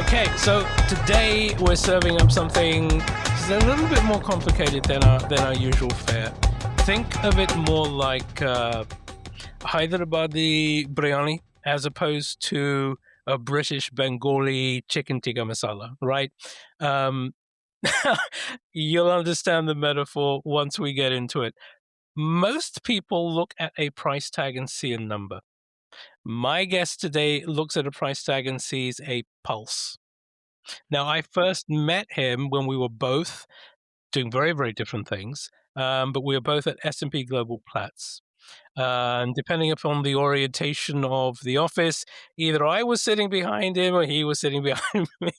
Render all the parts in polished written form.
Okay, so today we're serving up something that's a little bit more complicated than our usual fare. Think of it more like Hyderabadi biryani as opposed to a British Bengali chicken tikka masala, right? Um, you'll understand the metaphor once we get into it. Most people look at a price tag and see a number. My guest today looks at a price tag and sees a pulse. Now, I first met him when we were both doing very, very different things, but we were both at S&P Global Platts. And depending upon the orientation of the office, either I was sitting behind him or he was sitting behind me.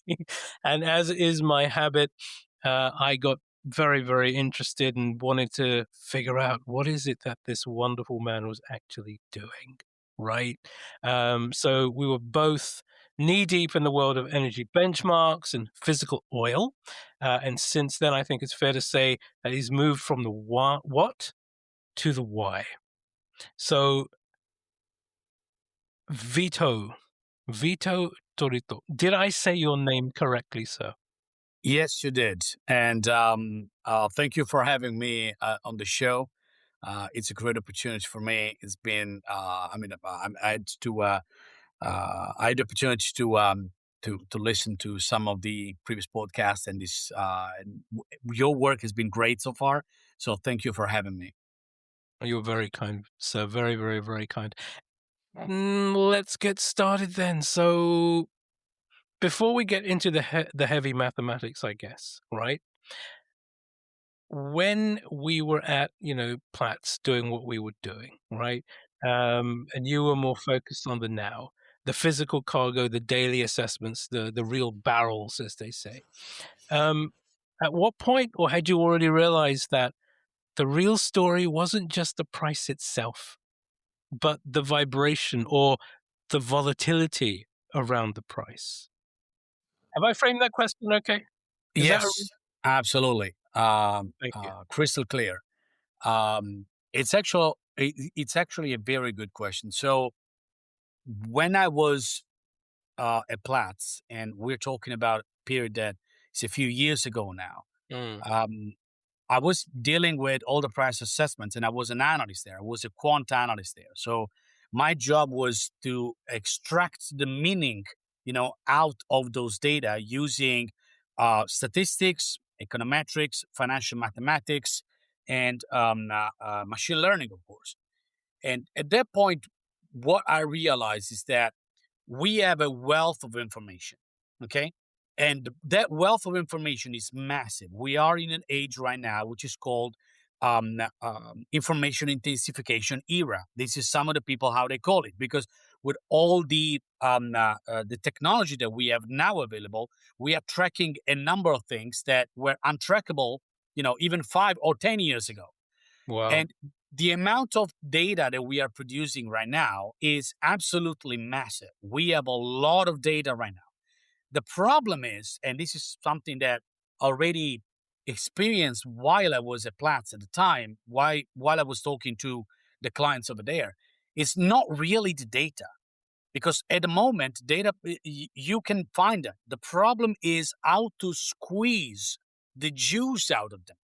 And as is my habit, I got very, very interested and wanted to figure out what is it that this wonderful man was actually doing, right? So we were both knee deep in the world of energy benchmarks and physical oil. And since then, I think it's fair to say that he's moved from the what to the why. So Vito Turito. Did I say your name correctly, sir? Yes, you did. And thank you for having me on the show. It's a great opportunity for me. It's been, I had the opportunity to listen to some of the previous podcasts, and your work has been great so far. So thank you for having me. You're very kind, sir. Very, very, very kind. Let's get started then. So before we get into the heavy mathematics, I guess, right? When we were at, Platts doing what we were doing, right? And you were more focused on the now, the physical cargo, the daily assessments, the real barrels, as they say. Um, at what point, or had you already realized that the real story wasn't just the price itself, but the vibration or the volatility around the price? Have I framed that question okay? Is that Yes, absolutely. Thank you. Crystal clear. It's actually a very good question. So when I was at Platts, and we're talking about a period that is a few years ago now. Mm, Um, I was dealing with all the price assessments, and I was an analyst there. I was a quant analyst there. So my job was to extract the meaning, out of those data using statistics, econometrics, financial mathematics, and machine learning, of course. And at that point, what I realized is that we have a wealth of information. Okay. And that wealth of information is massive. We are in an age right now, which is called information intensification era. This is some of the people how they call it, because with all the technology that we have now available, we are tracking a number of things that were untrackable, even 5 or 10 years ago. wow. And the amount of data that we are producing right now is absolutely massive. We have a lot of data right now. The problem is, and this is something that already experienced while I was at Platts at the time, while I was talking to the clients over there, it's not really the data. Because at the moment, data, you can find it. The problem is how to squeeze the juice out of them.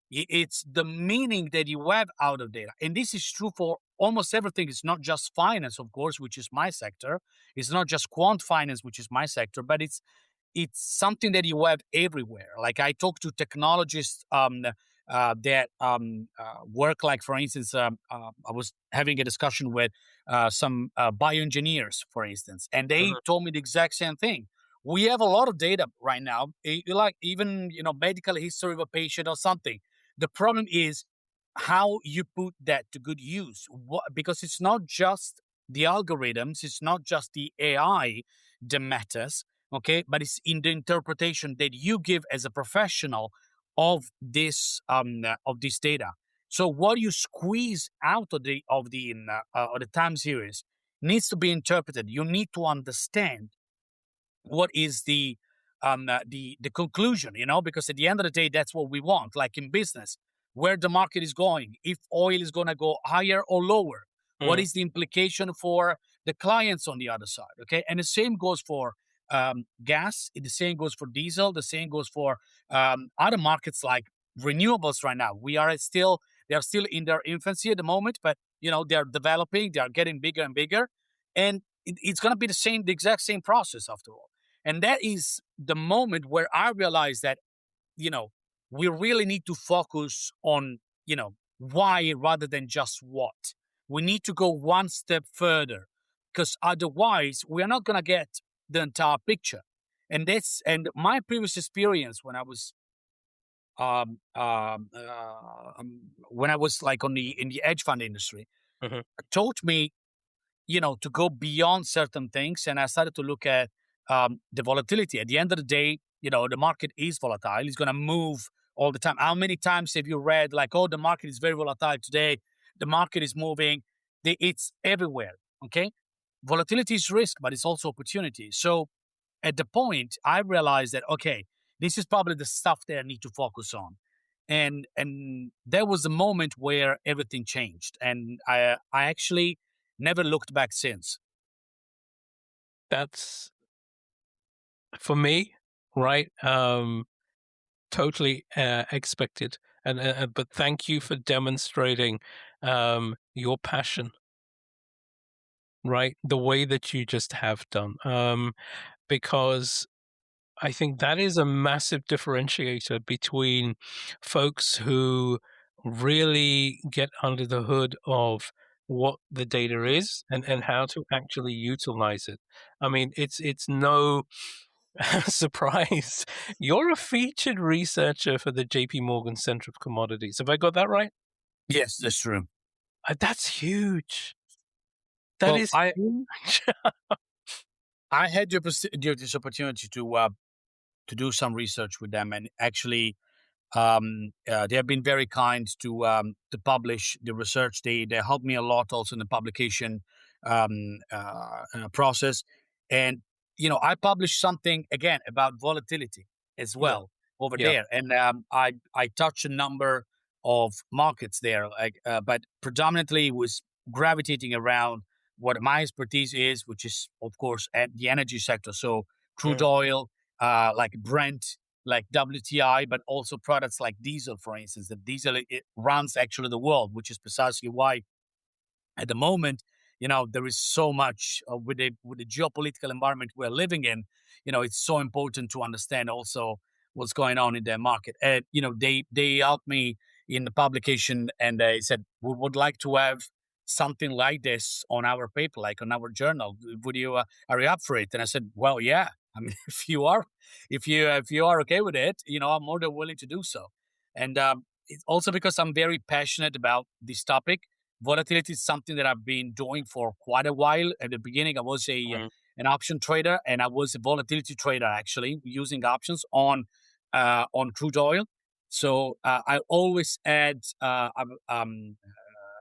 It's the meaning that you have out of data. And this is true for almost everything. It's not just finance, of course, which is my sector. It's not just quant finance, which is my sector, but it's something that you have everywhere. Like I talk to technologists that work, like, for instance, I was having a discussion with some bioengineers, for instance, and they told me the exact same thing. We have a lot of data right now, like even, medical history of a patient or something. The problem is how you put that to good use. Because it's not just the algorithms, it's not just the AI that matters, okay? But it's in the interpretation that you give as a professional of this data. So what you squeeze out of the time series needs to be interpreted. You need to understand what is the conclusion, because at the end of the day, that's what we want. Like in business, where the market is going, if oil is going to go higher or lower, what is the implication for the clients on the other side? Okay, and the same goes for gas. The same goes for diesel. The same goes for other markets like renewables. Right now, they are still in their infancy at the moment, but they are developing. They are getting bigger and bigger, and it's going to be the exact same process after all. And that is the moment where I realized that you know, we really need to focus on, why rather than just what. We need to go one step further because otherwise we are not going to get the entire picture. And my previous experience when I was like in the hedge fund industry Hmm. taught me to go beyond certain things. And I started to look at the volatility. At the end of the day, the market is volatile. It's going to move all the time. How many times have you read like, oh, the market is very volatile today. The market is moving. It's everywhere. Okay. Volatility is risk, but it's also opportunity. So at the point, I realized that, okay, this is probably the stuff that I need to focus on. And there was a moment where everything changed. And I actually never looked back since. That's for me, right? Totally expected, and but thank you for demonstrating your passion, right? The way that you just have done, because I think that is a massive differentiator between folks who really get under the hood of what the data is and how to actually utilize it. I mean, it's no surprise. You're a featured researcher for the JP Morgan Center of Commodities. Have I got that right? Yes, that's true. That's huge. That Well, is huge. I had this opportunity to do some research with them, and actually, they have been very kind to publish the research. They helped me a lot also in the publication process. And I published something again about volatility as Yeah, well over yeah. there, and I touched a number of markets there, like but predominantly it was gravitating around what my expertise is, which is of course at the energy sector. So crude Mm, oil, like Brent, like WTI, but also products like diesel, for instance. The diesel it runs actually the world, which is precisely why at the moment, there is so much with the geopolitical environment we're living in. It's so important to understand also what's going on in their market. And they helped me in the publication, and they said we would like to have something like this on our paper, like on our journal. Would you are you up for it? And I said, well, yeah. I mean, if you are okay with it, I'm more than willing to do so. And it's also because I'm very passionate about this topic. Volatility is something that I've been doing for quite a while. At the beginning, I was a mm, an option trader, and I was a volatility trader actually, using options on crude oil. So I always had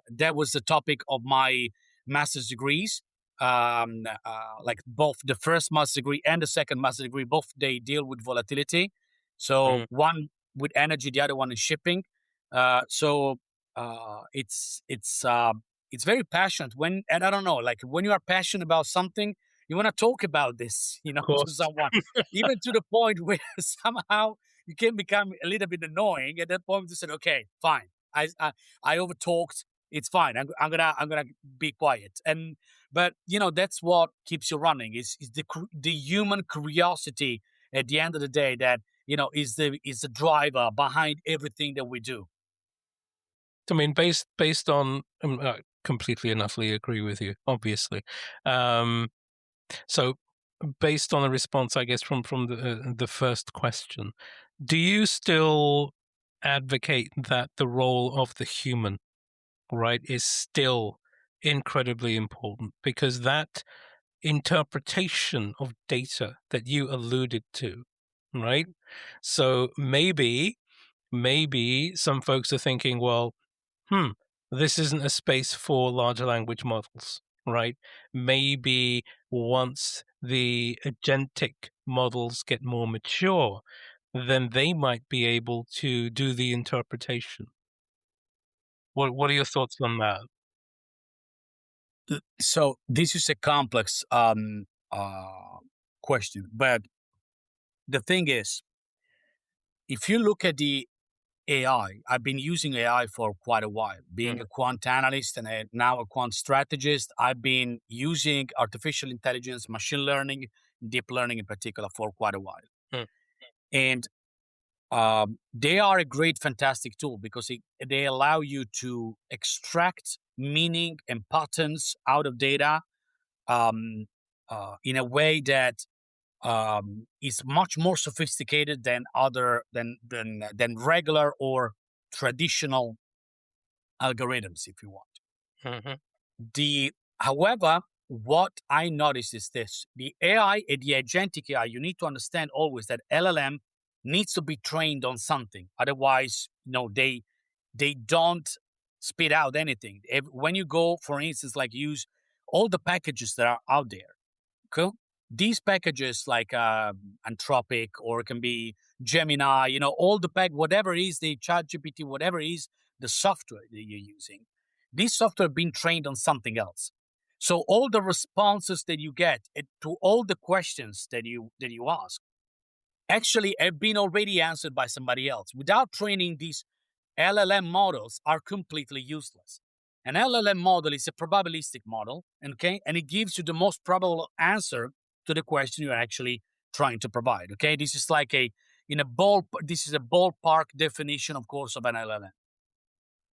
that was the topic of my master's degrees. Like both the first master's degree and the second master's degree, both they deal with volatility. So mm. one with energy, the other one is shipping. So it's very passionate and I don't know, like when you are passionate about something, you want to talk about this, Of to course. someone, even to the point where somehow you can become a little bit annoying. At that point, you said, "Okay, fine, I overtalked. It's fine. I'm gonna be quiet." And but that's what keeps you running is the human curiosity at the end of the day that is the driver behind everything that we do. I mean, based on, completely and utterly agree with you, obviously. Um, so, based on a response, I guess from the first question, do you still advocate that the role of the human, right, is still incredibly important? Because that interpretation of data that you alluded to, right? So maybe some folks are thinking, well, hmm, this isn't a space for larger language models, right? Maybe once the agentic models get more mature, then they might be able to do the interpretation. What are your thoughts on that? So this is a complex question. But the thing is, if you look at the AI, I've been using AI for quite a while. Being a quant analyst and now a quant strategist, I've been using artificial intelligence, machine learning, deep learning in particular for quite a while. Mm. And they are a great, fantastic tool because they allow you to extract meaning and patterns out of data in a way that is much more sophisticated than regular or traditional algorithms, if you want. Mm-hmm. However, what I noticed is this: the AI, the agentic AI, you need to understand always that LLM needs to be trained on something. Otherwise, they don't spit out anything. When you go, for instance, like use all the packages that are out there, cool? These packages like Anthropic, or it can be Gemini, all the whatever it is, the ChatGPT, whatever it is, the software that you're using, this software being trained on something else. So all the responses that you get to all the questions that you ask actually have been already answered by somebody else. Without training, these LLM models are completely useless. An LLM model is a probabilistic model, okay, and it gives you the most probable answer to the question you're actually trying to provide. Okay, this is like this is a ballpark definition, of course, of an LLM.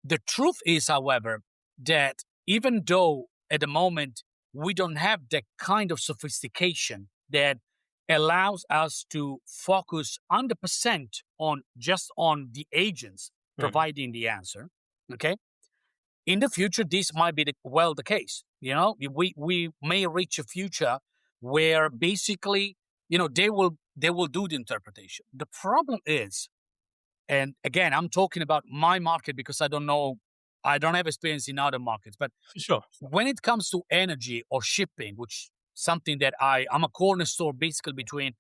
The truth is, however, that even though at the moment we don't have the kind of sophistication that allows us to focus 100% on just on the agents providing the answer, okay? In the future, this might be the case. We may reach a future where basically, they will do the interpretation. The problem is, and again, I'm talking about my market because I don't have experience in other markets. But Sure. when it comes to energy or shipping, which something that I'm a cornerstone basically between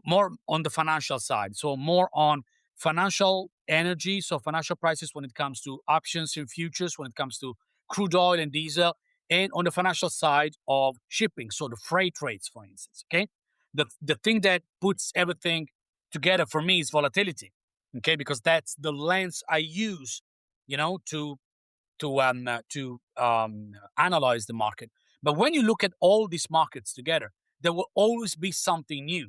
more on the financial side, so more on financial energy, so financial prices when it comes to options and futures, when it comes to crude oil and diesel, and on the financial side of shipping, so the freight rates, for instance. Okay, the thing that puts everything together for me is volatility. Okay, because that's the lens I use, to analyze the market. But when you look at all these markets together, there will always be something new.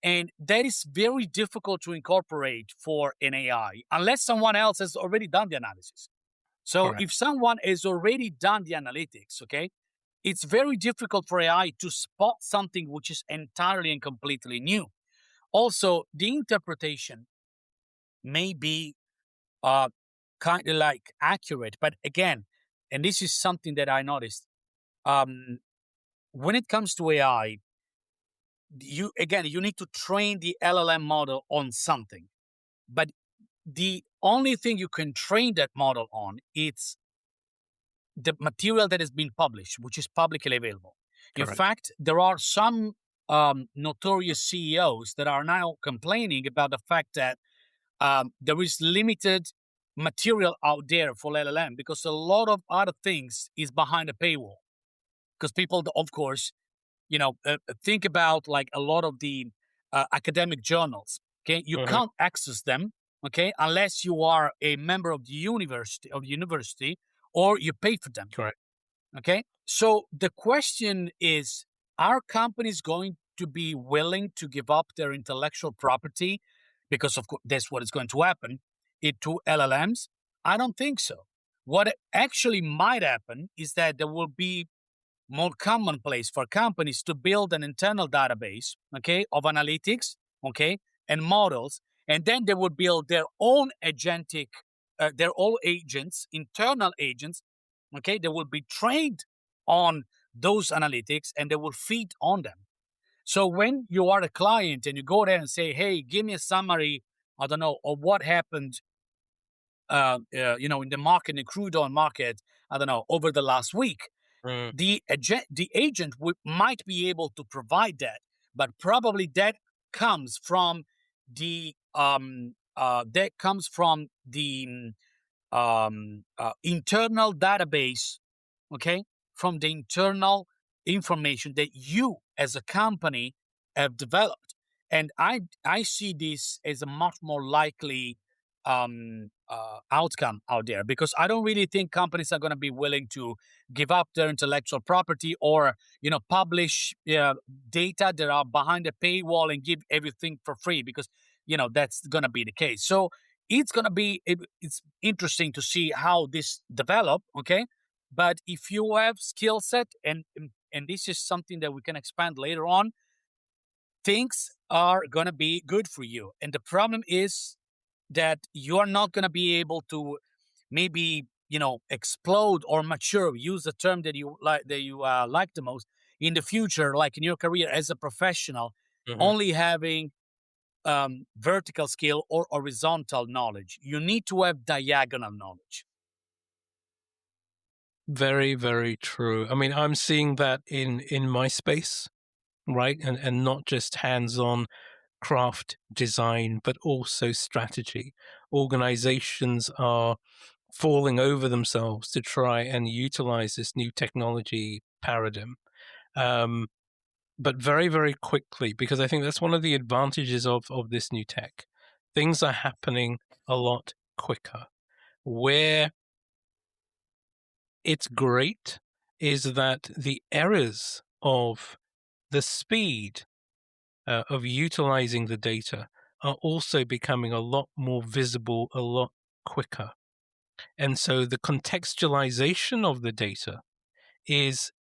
And that is very difficult to incorporate for an AI unless someone else has already done the analysis. So Correct. if someone has already done the analytics, okay, it's very difficult for AI to spot something which is entirely and completely new. Also, the interpretation may be kind of like accurate, but again, and this is something that I noticed, when it comes to AI, you need to train the LLM model on something, but the only thing you can train that model on is the material that has been published, which is publicly available. In Correct. fact, there are some notorious CEOs that are now complaining about the fact that there is limited material out there for LLM because a lot of other things is behind a paywall. Because people, of course, think about like a lot of the academic journals. Okay, you can't access them. Okay, unless you are a member of the university, or you pay for them. Correct. Okay, so the question is: are companies going to be willing to give up their intellectual property because, of course, that's what is going to happen to LLMs? I don't think so. What actually might happen is that there will be more commonplace for companies to build an internal database, okay, of analytics, okay, and models, and then they would build their own their own agents, internal agents, okay, they will be trained on those analytics and they will feed on them. So when you are a client and you go there and say, hey, give me a summary, I don't know, of what happened, in the market, in the crude oil market, I don't know, over the last week, the agent might be able to provide that, but probably that comes from the internal database, okay, from the internal information that you as a company have developed. And I see this as a much more likely outcome out there, because I don't really think companies are going to be willing to give up their intellectual property, or publish data that are behind a paywall and give everything for free, because that's going to be the case. So it's going to be it's interesting to see how this develop. Okay, but if you have skill set, and this is something that we can expand later on, things are going to be good for you. And the problem is that you are not going to be able to maybe explode or mature, use the term that you like the most, in the future, like in your career as a professional, Mhm. only having vertical skill or horizontal knowledge. You need to have diagonal knowledge. Very, very true. I mean, I'm seeing that in my space, right? And not just hands-on craft design, but also strategy. Organizations are falling over themselves to try and utilize this new technology paradigm. Um, but very, very quickly, because I think that's one of the advantages of this new tech. Things are happening a lot quicker. Where it's great is that the errors of the speed of utilizing the data are also becoming a lot more visible, a lot quicker. And so the contextualization of the data is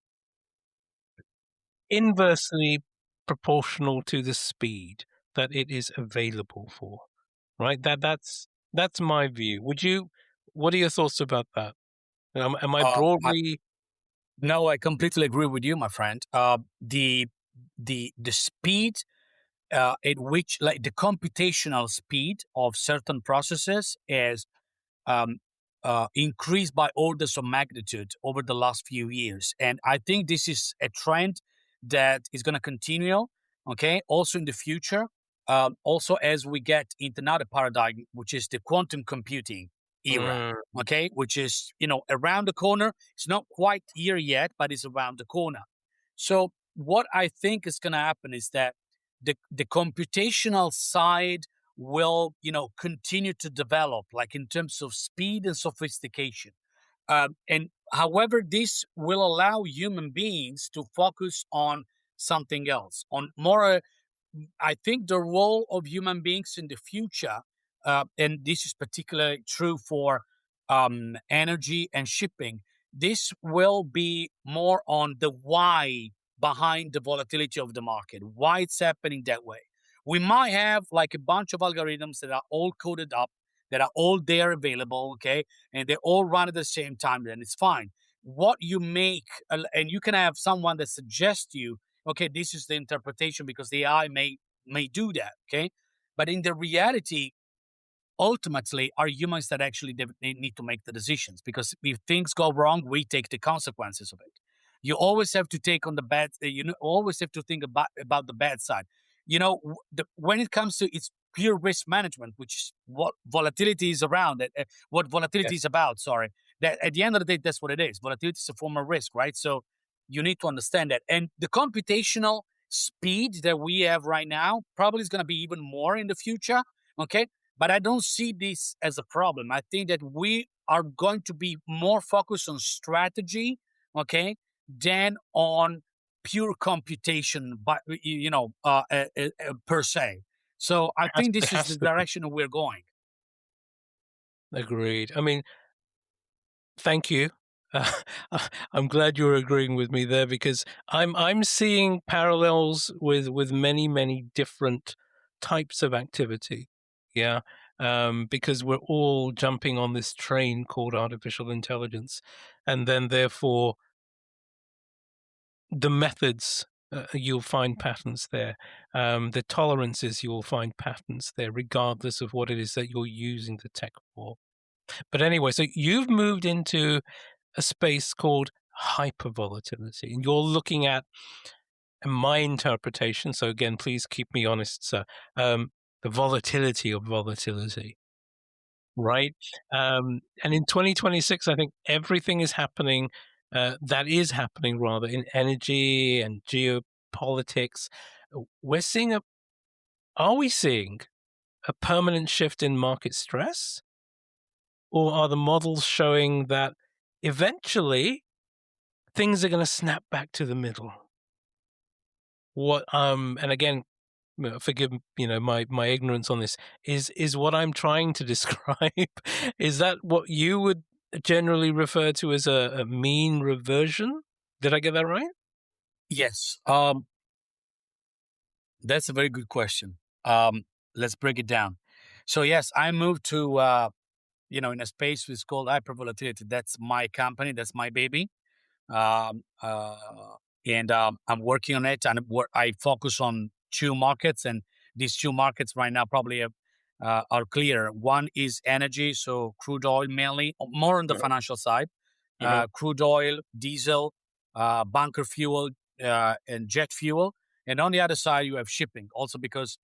inversely proportional to the speed that it is available for. Right? That's my view. What are your thoughts about that? Am I I, broadly no, I completely agree with you, my friend. The speed at which, like, the computational speed of certain processes is um, increased by orders of magnitude over the last few years. And I think this is a trend that is going to continue, okay, also in the future. Also, as we get into another paradigm, which is the quantum computing era, mm, okay, which is, around the corner. It's not quite here yet, but it's around the corner. So, what I think is going to happen is that the computational side will continue to develop, like in terms of speed and sophistication, and however this will allow human beings to focus on something else, on more I think the role of human beings in the future, and this is particularly true for energy and shipping, this will be more on the why behind the volatility of the market, why it's happening that way. We might have like a bunch of algorithms that are all coded up, that are all there available, okay, and they all run at the same time, then it's fine. What you make, and you can have someone that suggests to you, okay, this is the interpretation because the AI may do that, okay? But in the reality, ultimately, are humans that actually they need to make the decisions, because if things go wrong, we take the consequences of it. You always have to take on the bad. Always have to think about the bad side. When it comes to it's pure risk management, which is what volatility is around. What volatility is yes. about. Sorry, that at the end of the day, that's what it is. Volatility is a form of risk, right? So you need to understand that, and the computational speed that we have right now probably is going to be even more in the future. Okay, but I don't see this as a problem. I think that we are going to be more focused on strategy, okay, than on pure computation, but per se. So I think It this is the has to be. direction we're going. Agreed. I mean, thank you. Uh, I'm glad you're agreeing with me there, because I'm seeing parallels with many, many different types of activity. Yeah. Because we're all jumping on this train called artificial intelligence, and then therefore the methods, you'll find patterns there. The tolerances, you'll find patterns there, regardless of what it is that you're using the tech for. But anyway, so you've moved into a space called hypervolatility, and you're looking at, in my interpretation, so again, please keep me honest, sir, the volatility of volatility, right? And in 2026, I think everything is happening, that is happening rather, in energy and geopolitics. we're seeing are we seeing a permanent shift in market stress? Or are the models showing that eventually things are going to snap back to the middle? And again, forgive my ignorance on this. Is what I'm trying to describe? Is that what you would generally refer to as a mean reversion? Did I get that right? Yes. That's a very good question. Let's break it down. So yes, I moved to in a space which is called hyper volatility. That's my company. That's my baby. Um, uh, and I'm working on it. And I focus on two markets, and these two markets right now probably are clear. One is energy, so crude oil mainly, more on the Mhm, financial side. mhm. Crude oil, diesel, bunker fuel, and jet fuel. And on the other side, you have shipping, also because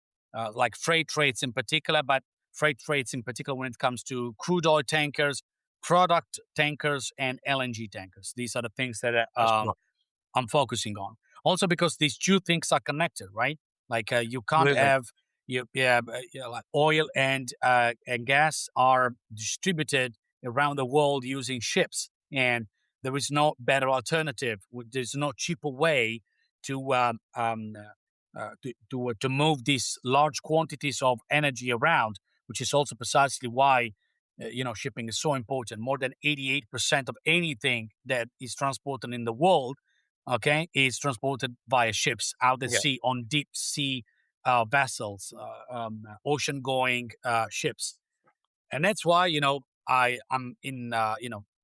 like freight rates in particular, but freight rates in particular when it comes to crude oil tankers, product tankers, and LNG tankers. These are the things that That's right. I'm focusing on. Also because these two things are connected, right? Like you can't Really? have like oil and gas are distributed around the world using ships, and there is no better alternative. There's no cheaper way to to move these large quantities of energy around, which is also precisely why shipping is so important. More than 88% of anything that is transported in the world, okay, is transported via ships out at Yeah. sea on deep sea vessels, ocean going ships. And that's why I'm in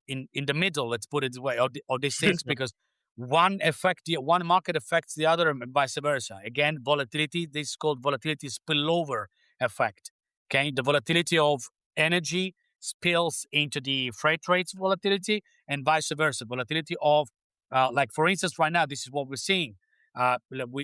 in the middle, let's put it this way, of these things, because one market affects the other and vice versa. Again, volatility, this is called volatility spillover effect. Okay, the volatility of energy spills into the freight rates volatility, and vice versa, volatility of like for instance right now, this is what we're seeing.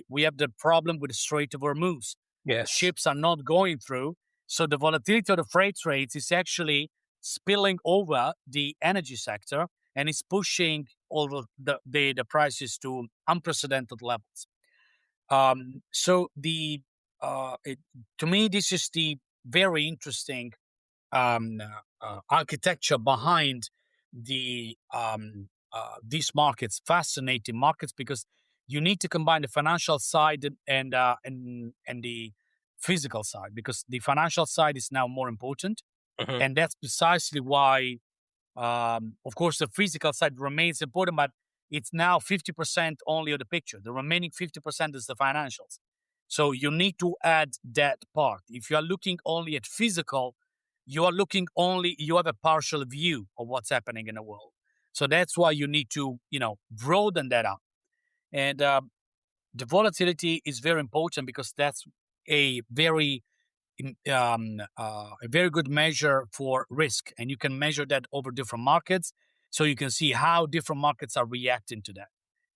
We have the problem with the Strait of Hormuz. Yes. Ships are not going through, so the volatility of the freight rates is actually spilling over the energy sector, and it's pushing all of the prices to unprecedented levels. So to me, this is the very interesting architecture behind these markets, fascinating markets, because you need to combine the financial side and the physical side, because the financial side is now more important, Mhm. and that's precisely why, of course, the physical side remains important, but it's now 50% only of the picture. The remaining 50% is the financials. So you need to add that part. If you are looking only at physical, you have a partial view of what's happening in the world. So that's why you need to, broaden that up. And the volatility is very important because that's a very a very good measure for risk, and you can measure that over different markets, so you can see how different markets are reacting to that.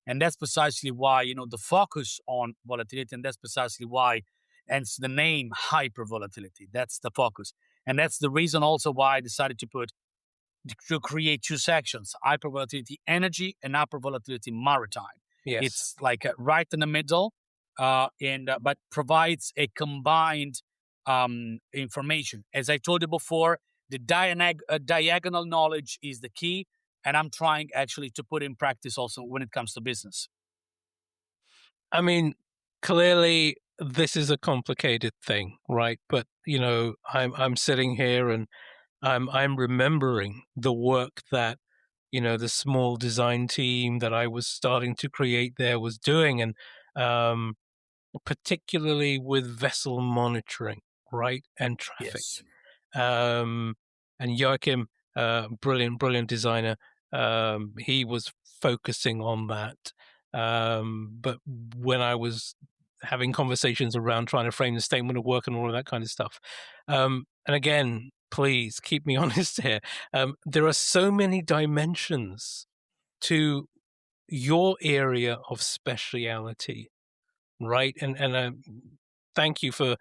And that's precisely why the focus on volatility, and that's precisely why, hence the name hyper volatility. That's the focus, and that's the reason also why I decided to create two sections: hyper volatility energy and hyper volatility maritime. Yes. It's like right in the middle, and but provides a combined information. As I told you before, the diagonal knowledge is the key, and I'm trying actually to put in practice also when it comes to business. I mean, clearly this is a complicated thing, right? But I'm sitting here and I'm remembering the work that the small design team that I was starting to create there was doing, and um, particularly with vessel monitoring, right, and traffic. Yes. Um, and Joachim, brilliant designer, he was focusing on that. But when I was having conversations around trying to frame the statement of work and all of that kind of stuff, and again, please keep me honest here. There are so many dimensions to your area of speciality, right? And thank you for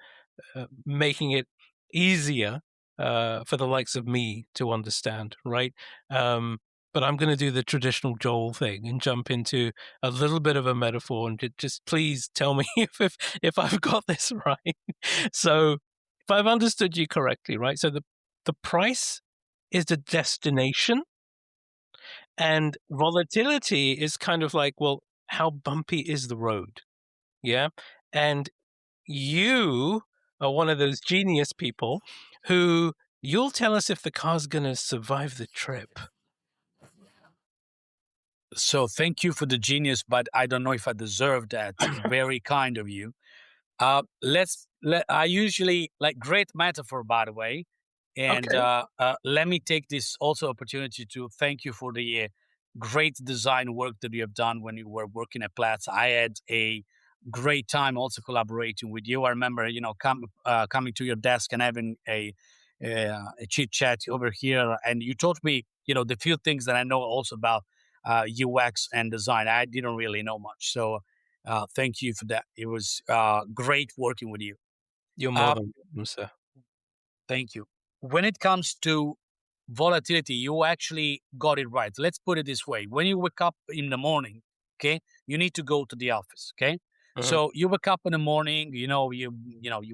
making it easier for the likes of me to understand, right? Um, but I'm going to do the traditional Joel thing and jump into a little bit of a metaphor and just please tell me if I've got this right. So if I've understood you correctly, right? So the price is the destination, and volatility is kind of like, well, how bumpy is the road? Yeah. And you are one of those genius people who you'll tell us if the car's going to survive the trip. So thank you for the genius, but I don't know if I deserve that. Very kind of you. I usually like great metaphor, by the way. And Okay. let me take this also opportunity to thank you for the great design work that you have done when you were working at Platts. I had a great time also collaborating with you. I remember, coming to your desk and having a chit chat over here, and you taught me, the few things that I know also about UX and design. I didn't really know much, so thank you for that. It was great working with you. You're more Uh, than welcome, sir. Thank you. When it comes to volatility, you actually got it right. Let's put it this way. When you wake up in the morning, okay, you need to go to the office, okay? Mhm. So you wake up in the morning, you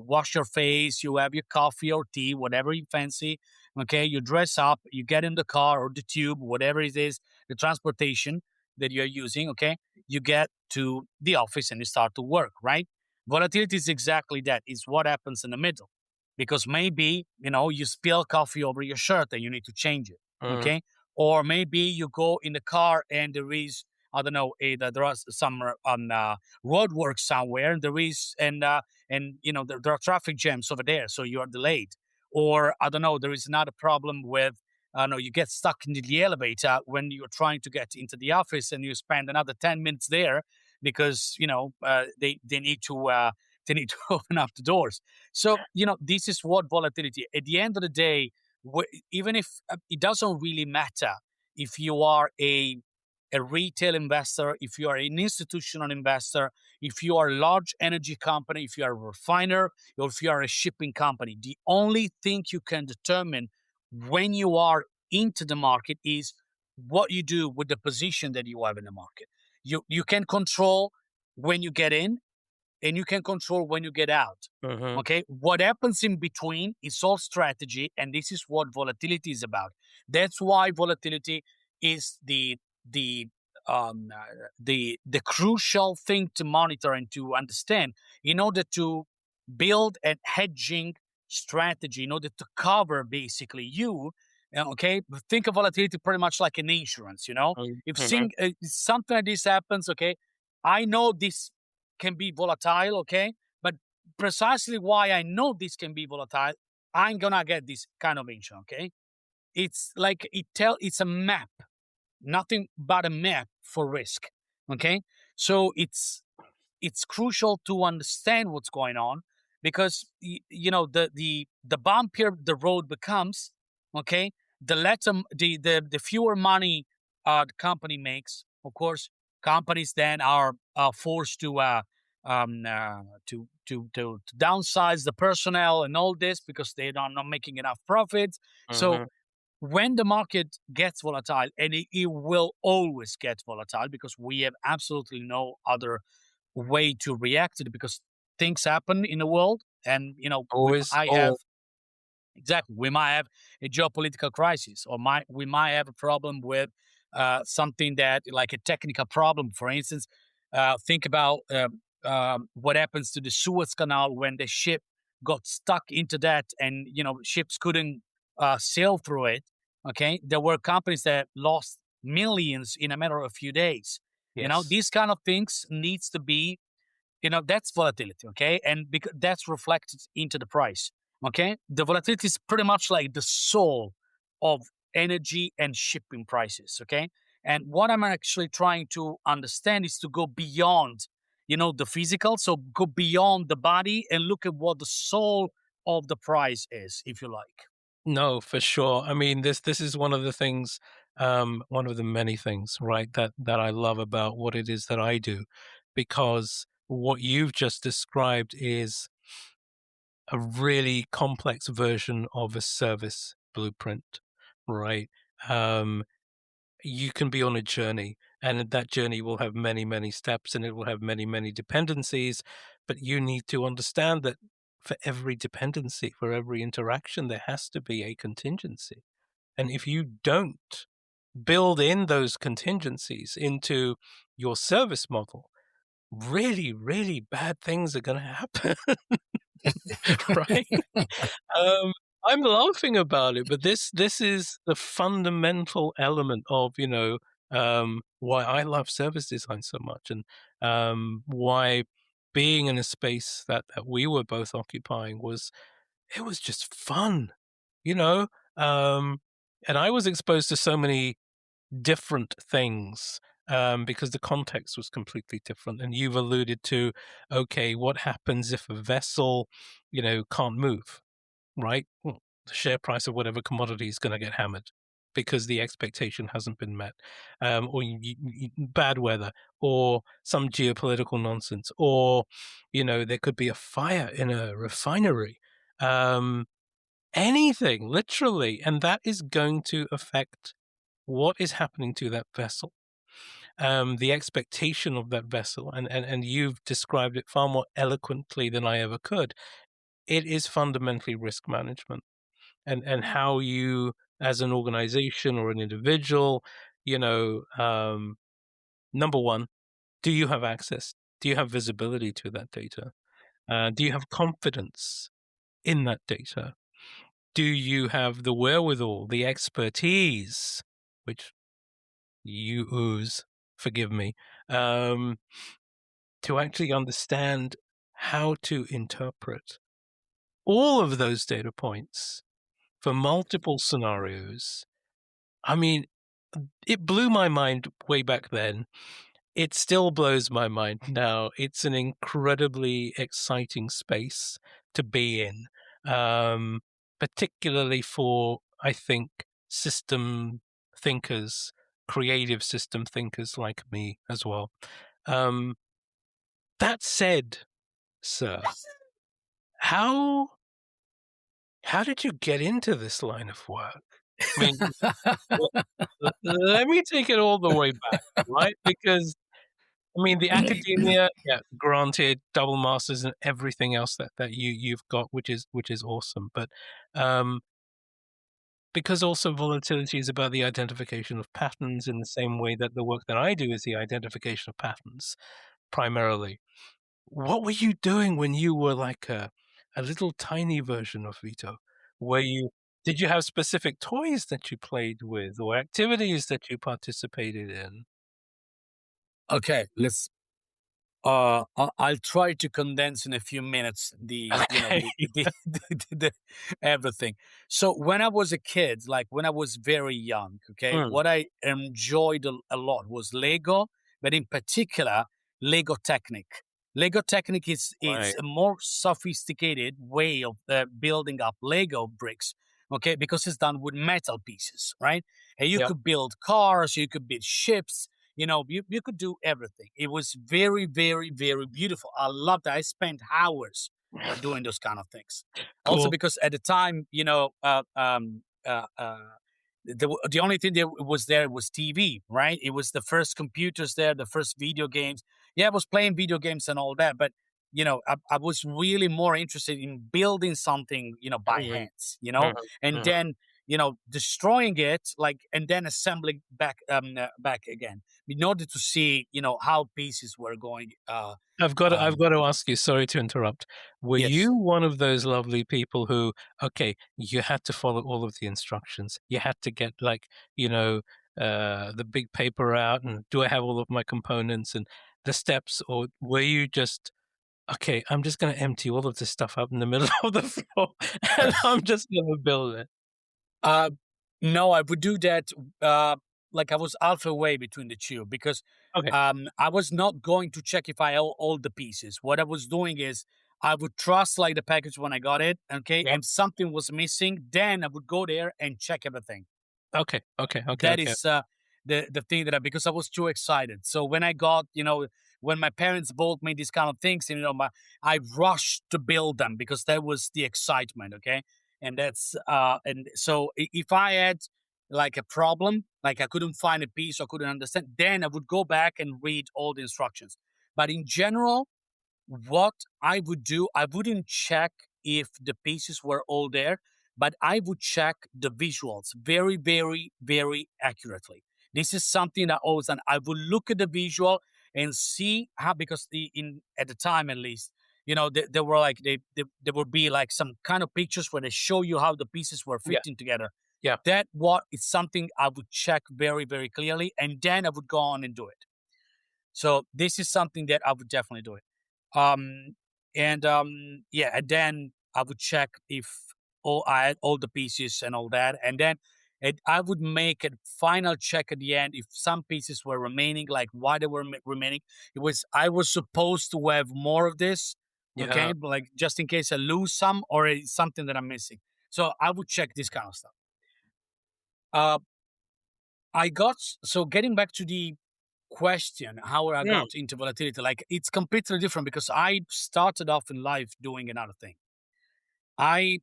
wash your face, you have your coffee or tea, whatever you fancy, okay? You dress up, you get in the car or the tube, whatever it is, the transportation that you're using, okay? You get to the office and you start to work, right? Volatility is exactly that. It's what happens in the middle, because maybe you spill coffee over your shirt and you need to change it, Mhm. okay? Or maybe you go in the car and there is, I don't know, there are some road work somewhere, and there are traffic jams over there, so you are delayed. Or I don't know, there is another problem with, I don't know, you get stuck in the elevator when you're trying to get into the office, and you spend another 10 minutes there because they need to they need to open up the doors. So, this is what volatility, at the end of the day, even if it doesn't really matter if you are a retail investor, if you are an institutional investor, if you are a large energy company, if you are a refiner, or if you are a shipping company, the only thing you can determine when you are into the market is what you do with the position that you have in the market. You can control when you get in, and you can control when you get out. Mhm. Okay. What happens in between is all strategy. And this is what volatility is about. That's why volatility is the, the crucial thing to monitor and to understand in order to build a hedging strategy, in order to cover basically you. Okay. Think of volatility pretty much like an insurance, if Mhm. something like this happens, okay, I know this can be volatile, okay? But precisely why I know this can be volatile, I'm gonna get this kind of insurance, okay? It's like it's a map, nothing but a map for risk. Okay. So it's crucial to understand what's going on, because the bumpier the road becomes, okay, the letter the fewer money the company makes. Of course, companies then are forced to downsize the personnel and all this because they are not making enough profits. So Mhm. when the market gets volatile, and it will always get volatile because we have absolutely no other way to react to it, because things happen in the world, and Always. I have. All. Exactly. We might have a geopolitical crisis, or we might have a problem with something that, like a technical problem. For instance, think about what happens to the Suez Canal when the ship got stuck into that, and ships couldn't sail through it. Okay, there were companies that lost millions in a matter of a few days. Yes. These kind of things needs to be, that's volatility. Okay, and because that's reflected into the price. Okay, the volatility is pretty much like the soul of energy and shipping prices. Okay, and what I'm actually trying to understand is to go beyond the physical, so go beyond the body and look at what the soul of the price is, if you like. No, for sure. I mean, this is one of the things, one of the many things, right, that I love about what it is that I do, because what you've just described is a really complex version of a service blueprint, right? Um, you can be on a journey, and that journey will have many, many steps, and it will have many, many dependencies. But you need to understand that for every dependency, for every interaction, there has to be a contingency. And if you don't build in those contingencies into your service model, really, really bad things are going to happen, right? Um, I'm laughing about it, but this is the fundamental element of, why I love service design so much, and why being in a space that we were both occupying it was just fun, you know? Um, and I was exposed to so many different things, because the context was completely different. And you've alluded to, okay, what happens if a vessel, can't move? Right? Well, the share price of whatever commodity is gonna get hammered because the expectation hasn't been met, or bad weather, or some geopolitical nonsense, or, there could be a fire in a refinery, um, anything, literally, and that is going to affect what is happening to that vessel, the expectation of that vessel, and you've described it far more eloquently than I ever could. It is fundamentally risk management. And how you, as an organization or an individual, you know um, number one, do you have access, do you have visibility to that data, do you have confidence in that data, do you have the wherewithal, the expertise, which you ooze, forgive me, um, to actually understand how to interpret all of those data points for multiple scenarios. I mean, it blew my mind way back then. It still blows my mind now. It's an incredibly exciting space to be in, particularly for, I think, system thinkers, creative system thinkers like me as well. Um, that said, sir, how how did you get into this line of work? I mean, let me take it all the way back, right? Because I mean, the academia, yeah, granted, double masters and everything else that you've got, which is awesome. But um, because also volatility is about the identification of patterns in the same way that the work that I do is the identification of patterns primarily. What were you doing when you were like a little tiny version of Vito? Were you Did you have specific toys that you played with or activities that you participated in? Okay, I'll try to condense in a few minutes the you know Okay. the everything. So when I was a kid, like when I was very young, okay, Mm, what I enjoyed a lot was Lego, but in particular Lego Technic. Lego Technic is right. a more sophisticated way of building up Lego bricks, okay, because it's done with metal pieces, right? And you Yep. could build cars, you could build ships, you could do everything. It was very, very, very beautiful. I loved it. I spent hours doing those kind of things. Also, Cool. because at the time, the only thing that was there was TV, right? It was the first computers there, the first video games. Yeah, I was playing video games and all that, but I was really more interested in building something, by Mhm, hands, mhm, and mhm. then destroying it, like, and then assembling back again in order to see, how pieces were going. I've got to ask you, sorry to interrupt. Were Yes. you one of those lovely people who, okay, you had to follow all of the instructions. You had to get like, the big paper out and do I have all of my components and the steps, or were you just, okay, I'm just gonna empty all of this stuff out in the middle of the floor and I'm just gonna build it. Uh, no, I would do that. Uh, like I was halfway between the two because Okay. I was not going to check if I own all the pieces. What I was doing is I would trust like the package when I got it. Okay, Yep. if something was missing, then I would go there and check everything. Okay. Okay. Okay. That Okay. is the thing that because I was too excited. So when I got, when my parents bought me these kind of things, and I rushed to build them because that was the excitement. Okay, and that's and so if I had like a problem, like I couldn't find a piece or couldn't understand, then I would go back and read all the instructions. But in general, what I would do, I wouldn't check if the pieces were all there, but I would check the visuals very, very, very accurately. This is something that always done. I would look at the visual and see how, because in at the time at least, there were like there would be like some kind of pictures where they show you how the pieces were Yeah. fitting together. Yeah. That what is something I would check very, very clearly, and then I would go on and do it. So this is something that I would definitely do it. Um, yeah, and then I would check if I had all the pieces and all that, and then I would make a final check at the end if some pieces were remaining, like why they were remaining. I was supposed to have more of this, Yeah. okay, but like just in case I lose some or it's something that I'm missing. So I would check this kind of stuff. Uh, so getting back to the question how I Mm. got into volatility, like it's completely different because I started off in life doing another thing. I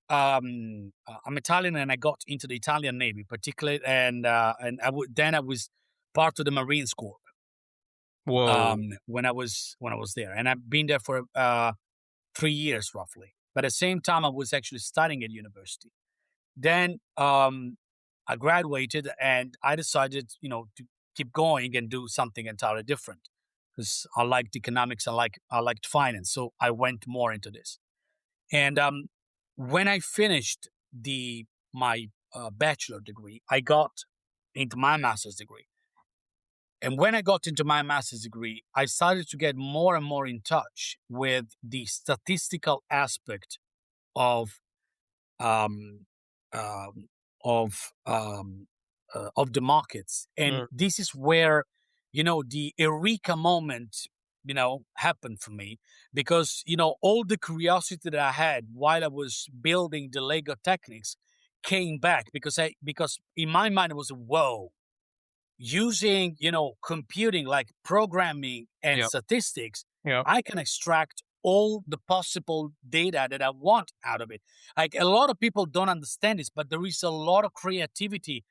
I'm Italian and I got into the Italian Navy, particularly, and then I was part of the Marine Corps Whoa. when I was there, and I've been there for 3 years roughly. But at the same time, I was actually studying at university. Then I graduated and I decided, to keep going and do something entirely different because I liked economics, I liked finance, so I went more into this. And when I finished the my bachelor degree, I got into my master's degree. And when I got into my master's degree, I started to get more and more in touch with the statistical aspect of um, um, of the markets, and Mm. this is where the eureka moment happened for me, because all the curiosity that I had while I was building the Lego techniques came back, because in my mind it was whoa, using computing, like programming and Yeah. statistics, Yeah. I can extract all the possible data that I want out of it. Like, a lot of people don't understand this, but there is a lot of creativity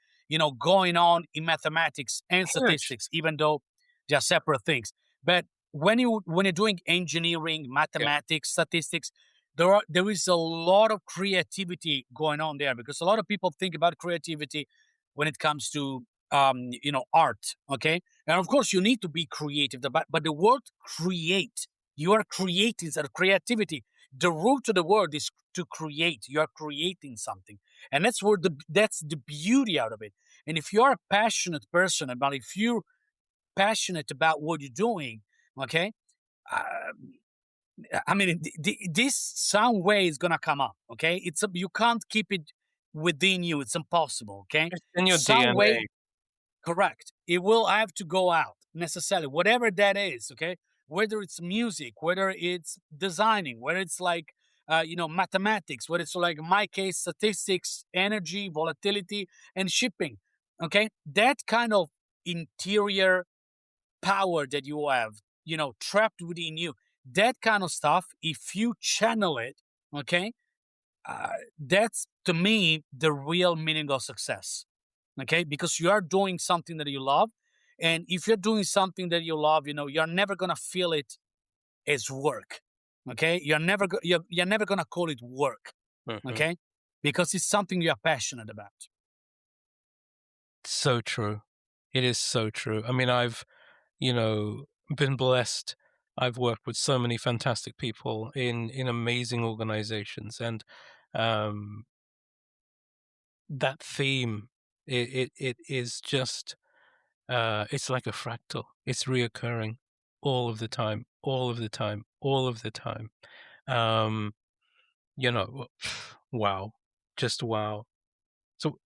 going on in mathematics and Huge. statistics, even though they're separate things. But when you're doing engineering, Yeah. mathematics, statistics, there is a lot of creativity going on there, because a lot of people think about creativity when it comes to art. Okay. And of course you need to be creative, but the word create, you are creating, that creativity, the root of the word is to create. You are creating something, and that's the beauty out of it. And if you're a passionate person about, if you're passionate about what you're doing, okay, uh, I mean, this some way is gonna come up. Okay, you can't keep it within you, it's impossible. Okay, It's in your some way. DNA. Correct. It will have to go out necessarily, whatever that is. Okay. Whether it's music, whether it's designing, whether it's like, mathematics, whether it's like in my case, statistics, energy, volatility, and shipping. Okay. That kind of interior power that you have, trapped within you, that kind of stuff, if you channel it, okay, that's to me the real meaning of success. Okay, because you are doing something that you love, and if you're doing something that you love, you're never gonna feel it as work. Okay, you're never gonna call it work. Mhm. Okay, because it's something you're passionate about. So true. It is so true. I mean, I've, you know, been blessed. I've worked with so many fantastic people in amazing organizations, and um, that theme, it is just, it's like a fractal. It's reoccurring all of the time, all of the time, all of the time. Um, wow, just wow. So,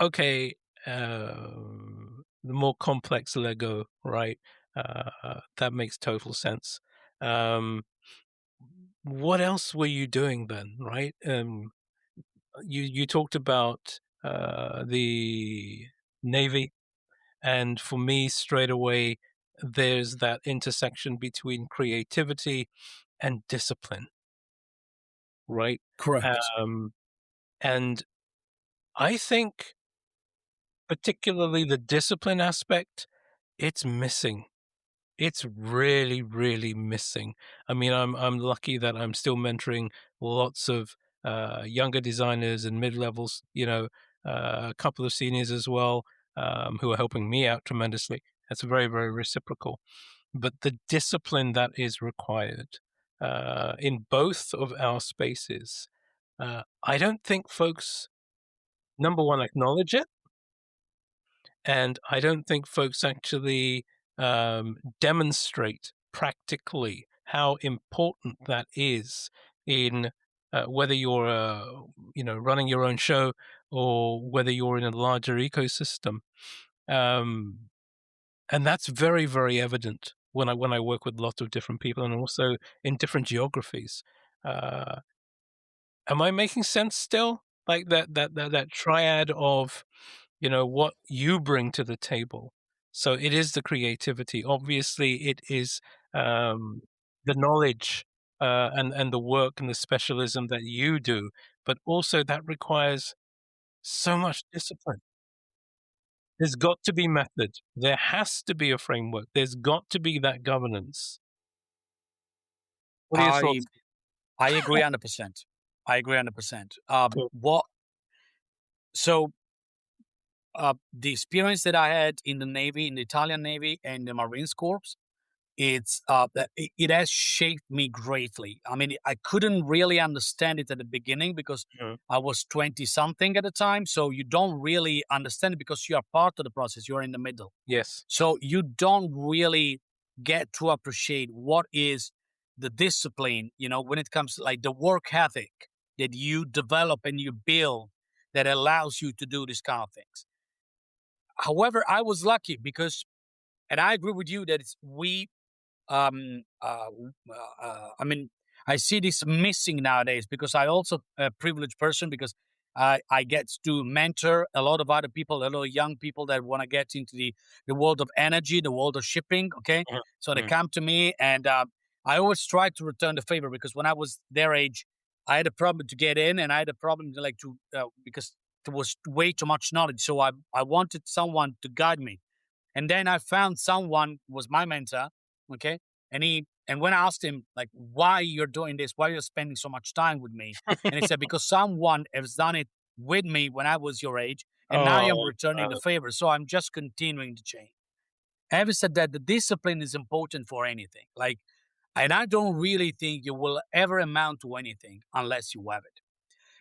okay, the more complex Lego, right? That makes total sense. Um, what else were you doing then, right? You talked about the Navy, and for me, straight away, there's that intersection between creativity and discipline, right? Correct. Um, and I think particularly the discipline aspect, it's missing. It's really, really missing. I mean, I'm lucky that I'm still mentoring lots of younger designers and mid levels. A couple of seniors as well, who are helping me out tremendously. That's very, very reciprocal. But the discipline that is required in both of our spaces, I don't think folks, number one, acknowledge it, and I don't think folks actually demonstrate practically how important that is in whether you're running your own show or whether you're in a larger ecosystem. Um, and that's very, very evident when I work with lots of different people and also in different geographies. Uh, am I making sense still? Like that triad of what you bring to the table. So it is the creativity. Obviously, it is the knowledge and the work and the specialism that you do, but also that requires so much discipline. There's got to be method. There has to be a framework. There's got to be that governance. What are your I thoughts? I agree 100%. I agree 100%. Cool. What so the experience that I had in the Navy, in the Italian Navy and the Marines Corps, it has shaped me greatly. I mean, I couldn't really understand it at the beginning because Mhm. I was 20 something at the time. So you don't really understand it because you are part of the process. You're in the middle. Yes. So you don't really get to appreciate what is the discipline, when it comes to like the work ethic that you develop and you build that allows you to do these kind of things. However, I was lucky because, and I agree with you that it's we I mean, I see this missing nowadays because I also a privileged person because I get to mentor a lot of other people, a lot of young people that want to get into the world of energy, the world of shipping. Okay, Mhm. so they Mhm. come to me, and I always try to return the favor because when I was their age, I had a problem to get in, and I had a problem to because there was way too much knowledge. So I wanted someone to guide me, and then I found someone was my mentor, okay? And when I asked him like why you're doing this, why you're spending so much time with me, and he said because someone has done it with me when I was your age, and now I'm Oh, returning the favor. So I'm just continuing to change. Having said that, the discipline is important for anything. And I don't really think you will ever amount to anything unless you have it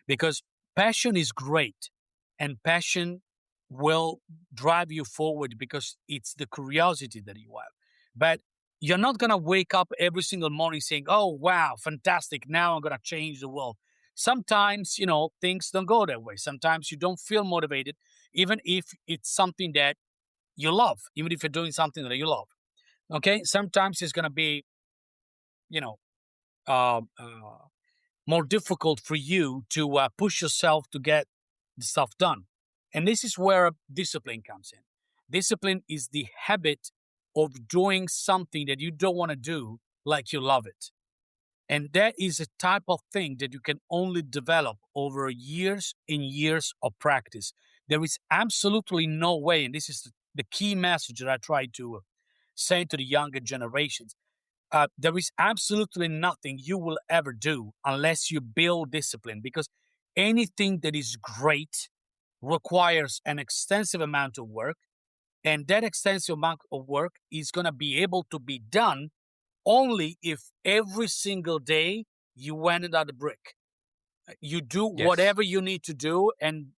because passion is great and passion will drive you forward because it's the curiosity that you have. But you're not going to wake up every single morning saying, oh, wow, fantastic. Now I'm going to change the world. Sometimes, things don't go that way. Sometimes you don't feel motivated, even if it's something that you love, even if you're doing something that you love. Okay. Sometimes it's going to be, you know, uh, uh, more difficult for you to push yourself to get the stuff done. And this is where discipline comes in. Discipline is the habit of doing something that you don't want to do like you love it. And that is a type of thing that you can only develop over years and years of practice. There is absolutely no way, and this is the key message that I try to say to the younger generations there is absolutely nothing you will ever do unless you build discipline because anything that is great requires an extensive amount of work. And that extensive amount of work is going to be able to be done only if every single day you went another brick. You do yes. whatever you need to do, and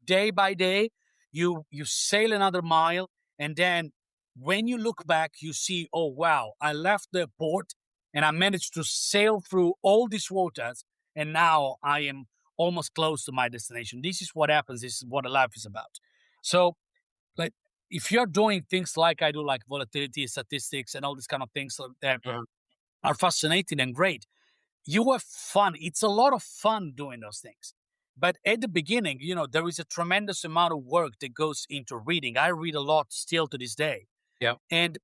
day by day you sail another mile, and then when you look back you see, oh wow, I left the port and I managed to sail through all these waters, and now I am almost close to my destination. This is what happens. This is what life is about. So like if you're doing things like I do, like volatility statistics and all these kind of things that Mhm. are fascinating and great, you have fun. It's a lot of fun doing those things. But at the beginning, there is a tremendous amount of work that goes into reading. I read a lot still to this day. Yeah. And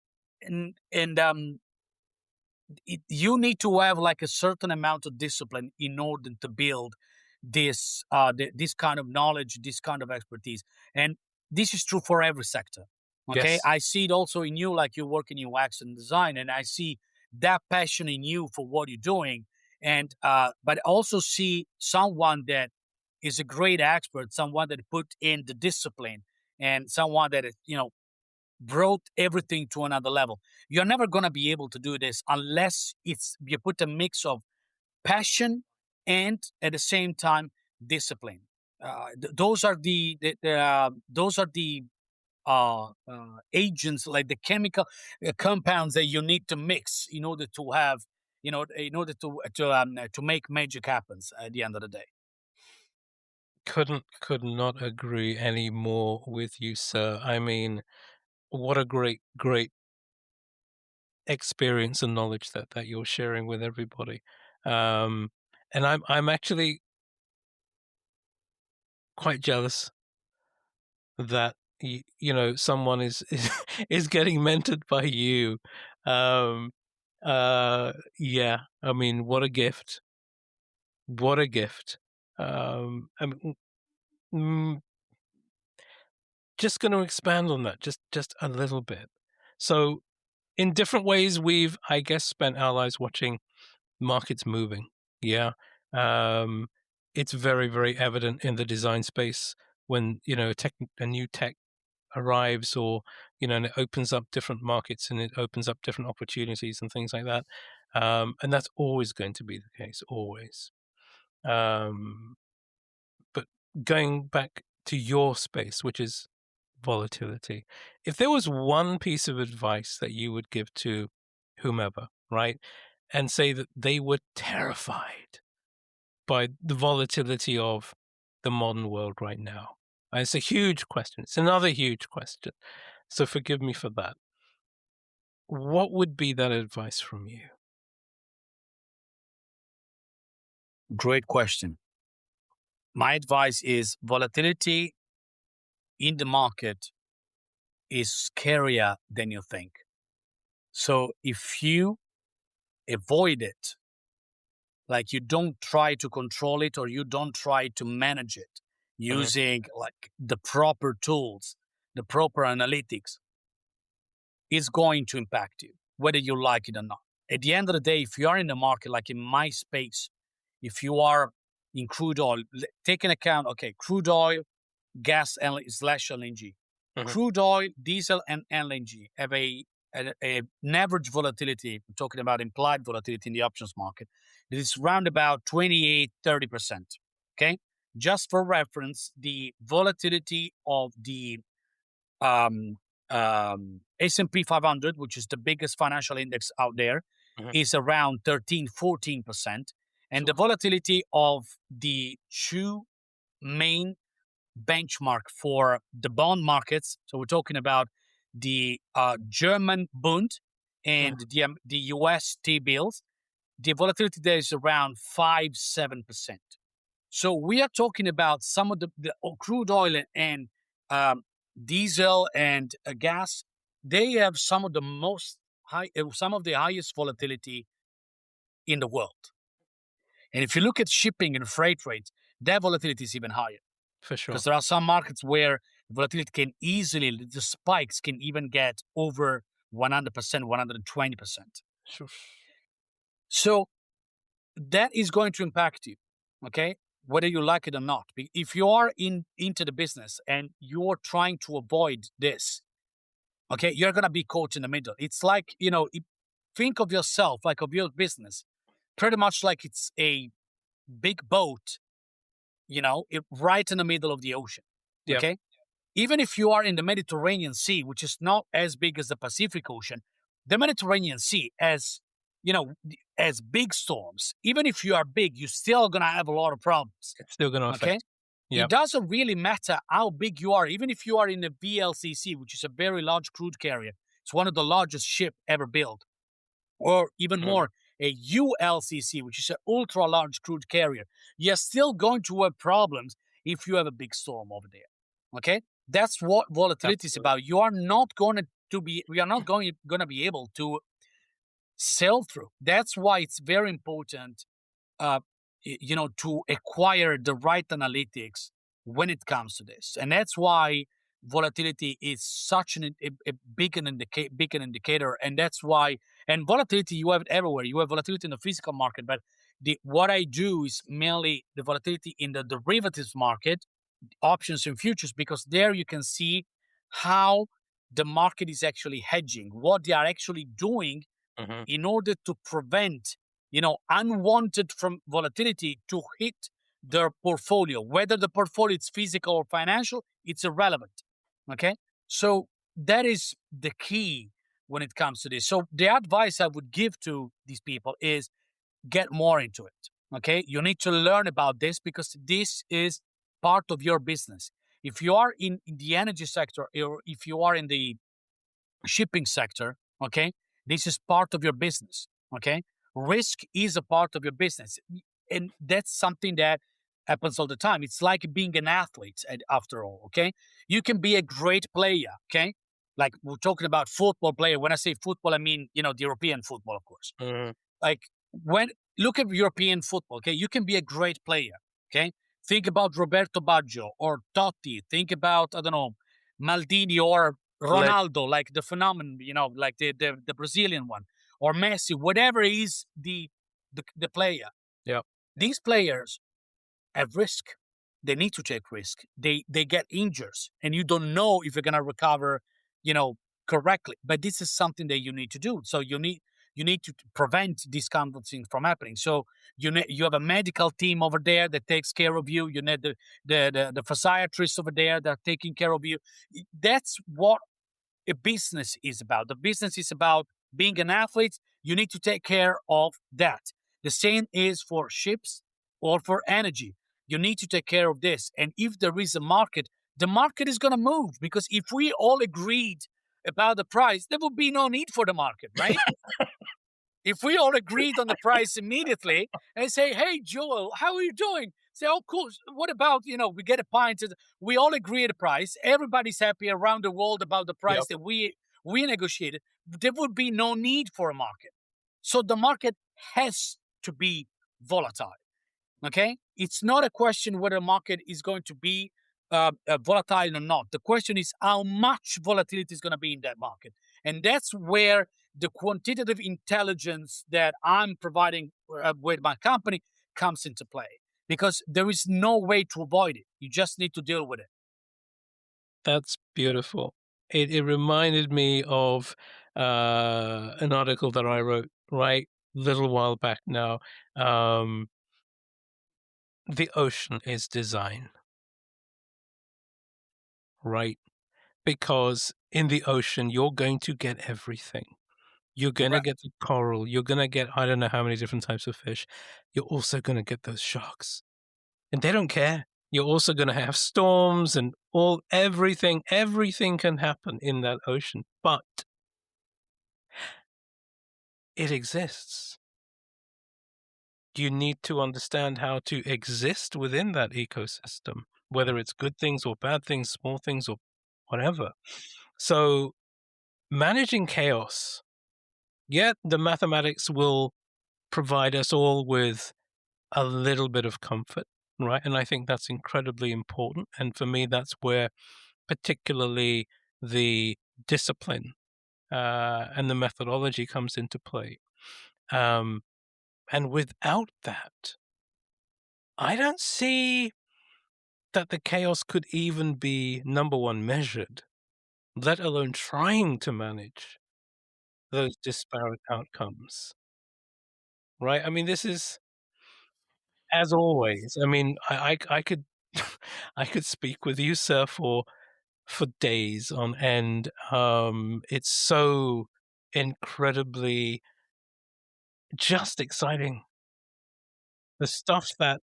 you need to have like a certain amount of discipline in order to build this kind of knowledge, this kind of expertise. And this is true for every sector. Okay, Yes. I see it also in you, like you work in UX and design, and I see that passion in you for what you're doing, and but also see someone that is a great expert, someone that put in the discipline, and someone that brought everything to another level. You're never gonna be able to do this unless you put a mix of passion and at the same time discipline. Those are the agents, like the chemical compounds that you need to mix in order to have, in order to make magic happens at the end of the day. Could not agree any more with you, sir. I mean, what a great experience and knowledge that you're sharing with everybody. Um, and I'm actually quite jealous that someone is getting mentored by you. Um, yeah, I mean, what a gift! What a gift! I mean, mm, just going to expand on that just a little bit. So, in different ways, we've, I guess, spent our lives watching markets moving. Yeah. Um, it's very, very evident in the design space when, a new tech arrives, or, and it opens up different markets and it opens up different opportunities and things like that. And that's always going to be the case, always. Um, but going back to your space, which is volatility, if there was one piece of advice that you would give to whomever, right, and say that they were terrified by the volatility of the modern world right now, and it's a huge question, it's another huge question, so forgive me for that, what would be that advice from you? Great question. My advice is volatility in the market is scarier than you think. So if you avoid it, like you don't try to control it or you don't try to manage it Mhm. using like the proper tools, the proper analytics, it's going to impact you, whether you like it or not. At the end of the day, if you are in the market, like in my space, if you are in crude oil, take into account, okay, crude oil, gas slash LNG. Mhm. Crude oil, diesel, and LNG have an average volatility, we're talking about implied volatility in the options market, it is around about 28-30%. Okay? Just for reference, the volatility of the um, S&P 500, which is the biggest financial index out there, Mhm. is around 13-14%. And the So, volatility of the two main benchmark for the bond markets. So we're talking about the German Bund and mhm. the US T bills. The volatility there is around 5-7%. So we are talking about some of the crude oil and um, diesel and gas. They have some of the some of the highest volatility in the world. And if you look at shipping and freight rates, their volatility is even higher. For sure. Because there are some markets where volatility can easily, the spikes can even get over 100%, 120%. Sure. So that is going to impact you, okay? Whether you like it or not. If you are into the business and you're trying to avoid this, okay, you're going to be caught in the middle. It's like, think of yourself, like of your business, pretty much like it's a big boat, right in the middle of the ocean, Yeah. okay? Even if you are in the Mediterranean Sea, which is not as big as the Pacific Ocean, the Mediterranean Sea as big storms. Even if you are big, you're still gonna have a lot of problems. It's still going to Okay, affect. it Yeah. doesn't really matter how big you are. Even if you are in the VLCC, which is a very large crude carrier, it's one of the largest ship ever built, or even Mhm. more, a ULCC, which is an ultra large crude carrier, you're still going to have problems if you have a big storm over there. Okay, that's what volatility is Absolutely. about. You are not going to be, we are not going to be able to sail through. That's why it's very important, uh, to acquire the right analytics when it comes to this, and that's why volatility is such a big an indicator, and that's why. And volatility, you have it everywhere. You have volatility in the physical market, but what I do is mainly the volatility in the derivatives market, options and futures, because there you can see how the market is actually hedging, what they are actually doing Hmm. in order to prevent, unwanted from volatility to hit their portfolio. Whether the portfolio is physical or financial, it's irrelevant. Okay. So that is the key when it comes to this. So the advice I would give to these people is get more into it. Okay. You need to learn about this because this is part of your business. If you are in the energy sector or if you are in the shipping sector, okay, this is part of your business. Okay. Risk is a part of your business. And that's something that happens all the time. It's like being an athlete after all. Okay. You can be a great player. Okay. Like we're talking about football player. When I say football, I mean, the European football, of course. Hmm. Like when look at European football, okay, you can be a great player. Okay, think about Roberto Baggio or Totti. Think about, I don't know, Maldini or Let Ronaldo, like the phenomenon, like the Brazilian one, or Messi, whatever is the player. Yeah. These players have risk. They need to take risk. They get injuries, and you don't know if you're gonna recover, you know, correctly. But this is something that you need to do. So you need to prevent these kind of things from happening. So you have a medical team over there that takes care of you. You need the physiatrists over there that are taking care of you. That's what a business is about. The business is about being an athlete. You need to take care of that. The same is for ships or for energy. You need to take care of this. And if there is a market, the market is going to move because if we all agreed about the price, there would be no need for the market, right? If we all agreed on the price immediately and say, "Hey, Joel, how are you doing?" Say, "Oh, cool. What about, we get a pint. We all agree on the price. Everybody's happy around the world about the Yep. price that we negotiated." There would be no need for a market. So the market has to be volatile. Okay, it's not a question whether the market is going to be volatile or not. The question is how much volatility is going to be in that market, and that's where the quantitative intelligence that I'm providing with my company comes into play. Because there is no way to avoid it. You just need to deal with it. That's beautiful. It reminded me of an article that I wrote right little while back now. Um, the ocean is design, right? Because in the ocean, you're going to get everything. You're gonna Correct. get the coral. You're gonna get I don't know how many different types of fish. You're also gonna get those sharks, and they don't care. You're also gonna have storms and everything. Everything can happen in that ocean, but it exists. You need to understand how to exist within that ecosystem, whether it's good things or bad things, small things or whatever. So managing chaos, yet the mathematics will provide us all with a little bit of comfort, right? And I think that's incredibly important. And for me, that's where particularly the discipline and the methodology comes into play. Um, and without that, I don't see that the chaos could even be number one measured, let alone trying to manage those disparate outcomes, right? I mean, this is as always. I mean, I could I could speak with you, sir, for days on end. It's so incredibly just exciting. The stuff that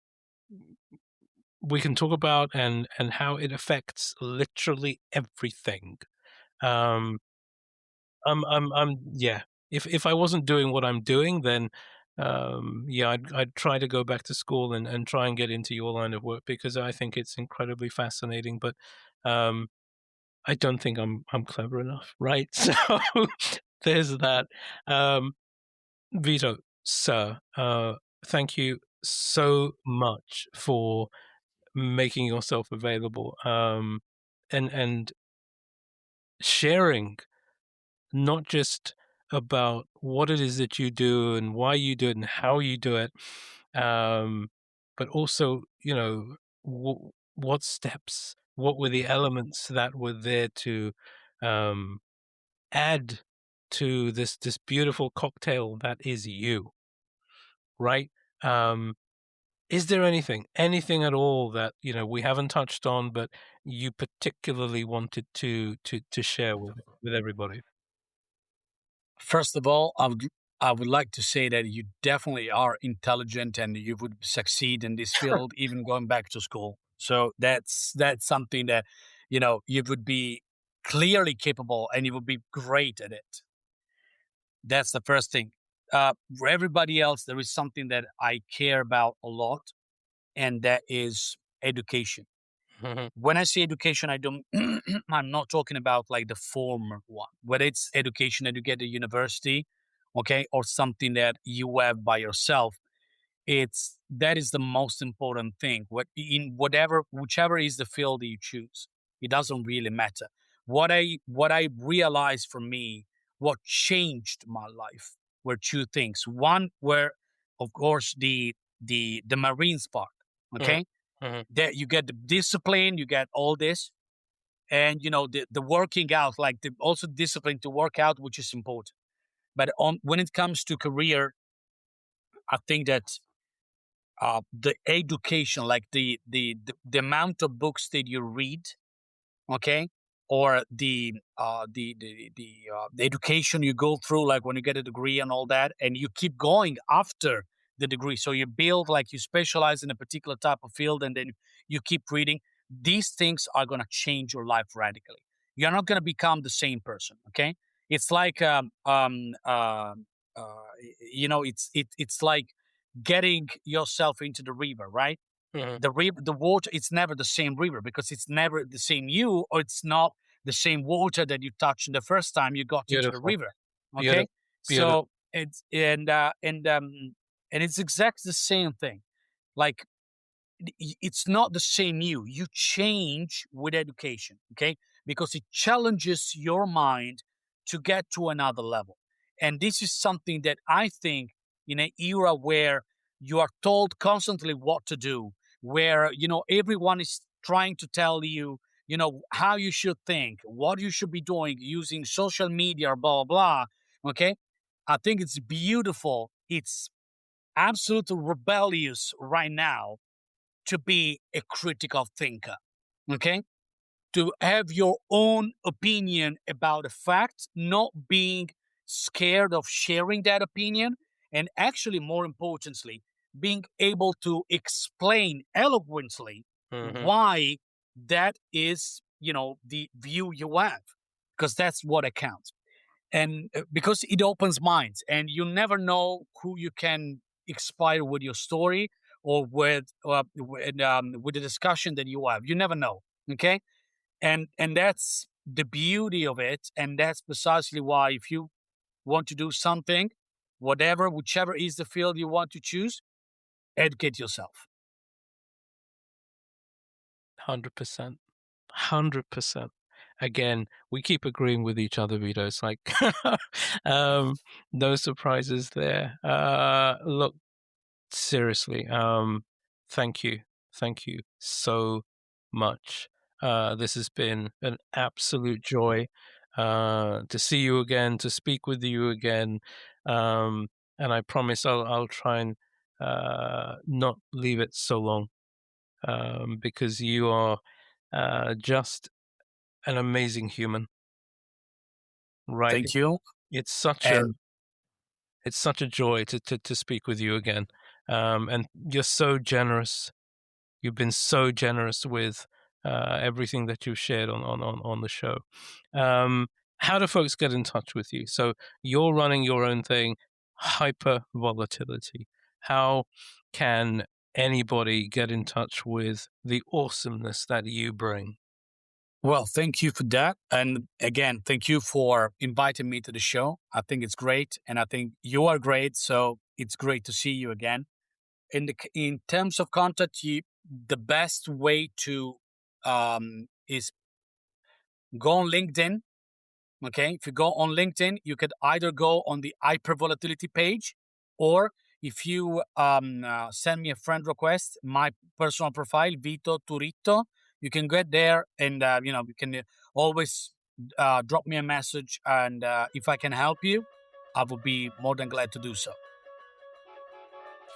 we can talk about and how it affects literally everything. Um, yeah. If I wasn't doing what I'm doing, then yeah, I'd try to go back to school and try and get into your line of work because I think it's incredibly fascinating. But um, I don't think I'm clever enough, right? So there's that. Um, Vito, sir, thank you so much for making yourself available. And sharing not just about what it is that you do and why you do it and how you do it, but also, what steps, what were the elements that were there to um, add to this beautiful cocktail that is you, right? Um, is there anything at all that we haven't touched on, but you particularly wanted to share with everybody? First of all, I would like to say that you definitely are intelligent and you would succeed in this field, even going back to school. So that's something that you would be clearly capable and you would be great at it. That's the first thing. For everybody else, there is something that I care about a lot, and that is education. Mhm, When I say education, I don't, I'm not talking about like the former one, whether it's education that you get at university, okay, or something that you have by yourself. It's that is the most important thing. Whichever is the field that you choose, it doesn't really matter. What I realized for me, what changed my life were two things. One were, of course, the Marines part. mhm, Okay, mhm, that you get the discipline, you get all this, and the working out, like the also discipline to work out, which is important. But on when it comes to career, I think that the education, like the amount of books that you read, okay, or the education you go through, like when you get a degree and all that, and you keep going after the degree, so you build, like, you specialize in a particular type of field, and then you keep reading. These things are going to change your life radically. You're not going to become the same person, okay? It's like it's like getting yourself into the river, right? mhm. The water, it's never the same river, because it's never the same you, or it's not the same water that you touched the first time you got into the Beautiful, river. Okay, beautiful, beautiful. so and it's exactly the same thing. Like, it's not the same you. You change with education, okay? Because it challenges your mind to get to another level. And this is something that I think, in an era where you are told constantly what to do, where everyone is trying to tell you, how you should think, what you should be doing using social media, blah blah blah. Okay, I think it's beautiful. It's absolutely rebellious right now to be a critical thinker, okay? To have your own opinion about a fact, not being scared of sharing that opinion, and actually, more importantly, being able to explain eloquently Mhm. why that is, the view you have, because that's what accounts. And because it opens minds, and you never know who you can inspire with your story, or with the discussion that you have. You never know, okay? And that's the beauty of it, and that's precisely why, if you want to do something, whichever is the field you want to choose, educate yourself. 100%. 100%. Again, we keep agreeing with each other, Vito. It's like, um, no surprises there. Look, seriously, thank you. Thank you so much. This has been an absolute joy, to see you again, to speak with you again. Um, and I promise I'll try and not leave it so long, because you are just an amazing human, right? Thank you. It's such a And it's such a joy to speak with you again, and you're so generous. You've been so generous with everything that you've shared on the show. How do folks get in touch with you? So you're running your own thing, hyper volatility. How can anybody get in touch with the awesomeness that you bring? well, thank you for that. And again, thank you for inviting me to the show. I think it's great, and I think you are great. So it's great to see you again. In terms of contact, the best way to is go on LinkedIn. Okay, if you go on LinkedIn, you could either go on the hypervolatility page, or if you send me a friend request, my personal profile, Vito Turito, you can get there, and you can always drop me a message, and if I can help you, I would be more than glad to do so.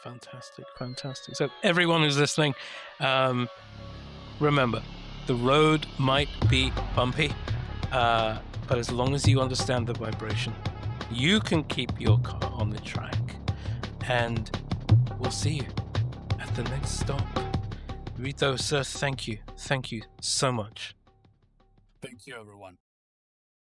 Fantastic, fantastic. So everyone who's listening, remember, the road might be bumpy, but as long as you understand the vibration, you can keep your car on the track. And we'll see you at the next stop. Vito, sir, thank you. Thank you so much. Thank you, everyone.